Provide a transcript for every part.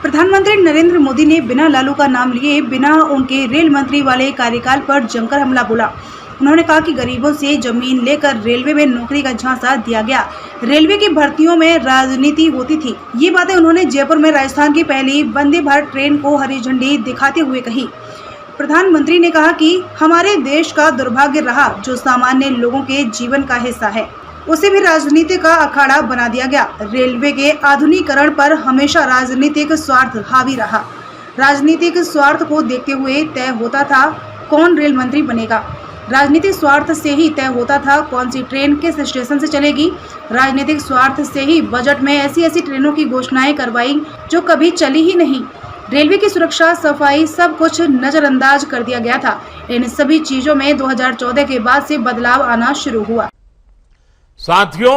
प्रधानमंत्री नरेंद्र मोदी ने बिना लालू का नाम लिए बिना उनके रेल मंत्री वाले कार्यकाल पर जमकर हमला बोला। उन्होंने कहा कि गरीबों से जमीन लेकर रेलवे में नौकरी का झांसा दिया गया, रेलवे की भर्तियों में राजनीति होती थी। ये बातें उन्होंने जयपुर में राजस्थान की पहली वंदे भारत ट्रेन को हरी झंडी दिखाते हुए कही। प्रधानमंत्री ने कहा कि हमारे देश का दुर्भाग्य रहा जो सामान्य लोगों के जीवन का हिस्सा है, उसे भी राजनीति का अखाड़ा बना दिया गया। रेलवे के आधुनिकीकरण पर हमेशा राजनीतिक स्वार्थ हावी रहा। राजनीतिक स्वार्थ को देखते हुए तय होता था कौन रेल मंत्री बनेगा। राजनीतिक स्वार्थ से ही तय होता था कौन सी ट्रेन किस स्टेशन से चलेगी। राजनीतिक स्वार्थ से ही बजट में ऐसी ट्रेनों की घोषणाएं करवाई जो कभी चली ही नहीं। रेलवे की सुरक्षा, सफाई, सब कुछ नजरअंदाज कर दिया गया था। इन सभी चीजों में 2014 के बाद से बदलाव आना शुरू हुआ। साथियों,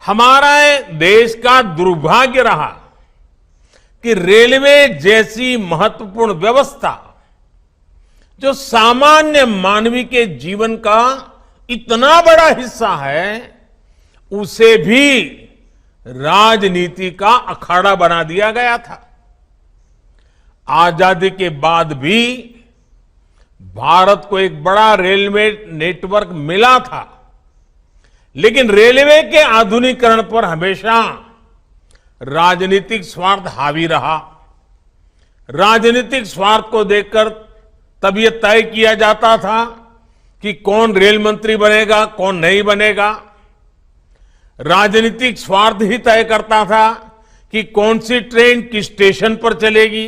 हमारा देश का दुर्भाग्य रहा कि रेलवे जैसी महत्वपूर्ण व्यवस्था जो सामान्य मानवी के जीवन का इतना बड़ा हिस्सा है, उसे भी राजनीति का अखाड़ा बना दिया गया था। आजादी के बाद भी भारत को एक बड़ा रेलवे नेटवर्क मिला था, लेकिन रेलवे के आधुनिकीकरण पर हमेशा राजनीतिक स्वार्थ हावी रहा। राजनीतिक स्वार्थ को देखकर तब यह तय किया जाता था कि कौन रेल मंत्री बनेगा, कौन नहीं बनेगा। राजनीतिक स्वार्थ ही तय करता था कि कौन सी ट्रेन किस स्टेशन पर चलेगी।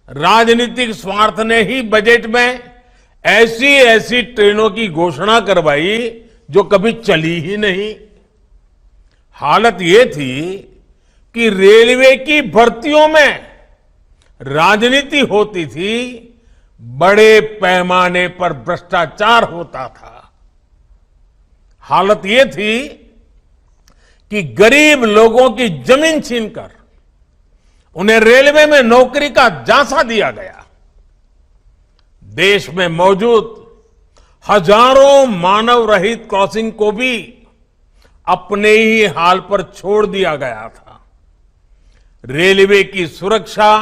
राजनीतिक स्वार्थ ने ही बजट में ऐसी ट्रेनों की घोषणा करवाई जो कभी चली ही नहीं। हालत ये थी कि रेलवे की भर्तियों में राजनीति होती थी, बड़े पैमाने पर भ्रष्टाचार होता था। हालत ये थी कि गरीब लोगों की जमीन छीनकर उन्हें रेलवे में नौकरी का झांसा दिया गया। देश में मौजूद हजारों मानव रहित क्रॉसिंग को भी अपने ही हाल पर छोड़ दिया गया था। रेलवे की सुरक्षा,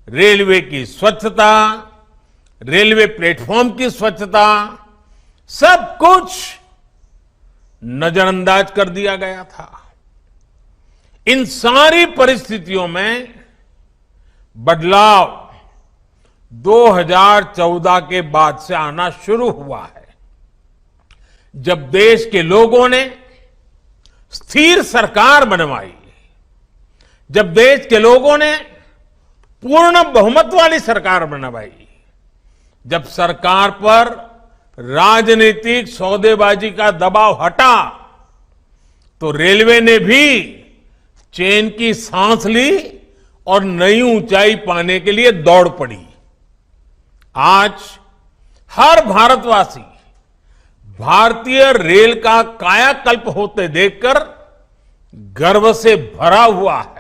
रेलवे की स्वच्छता, रेलवे प्लेटफॉर्म की स्वच्छता, सब कुछ नजरअंदाज कर दिया गया था। इन सारी परिस्थितियों में बदलाव 2014 के बाद से आना शुरू हुआ है, जब देश के लोगों ने स्थिर सरकार बनवाई, जब देश के लोगों ने पूर्ण बहुमत वाली सरकार बनवाई, जब सरकार पर राजनीतिक सौदेबाजी का दबाव हटा, तो रेलवे ने भी चैन की सांस ली और नई ऊंचाई पाने के लिए दौड़ पड़ी। आज हर भारतवासी भारतीय रेल का कायाकल्प होते देखकर गर्व से भरा हुआ है।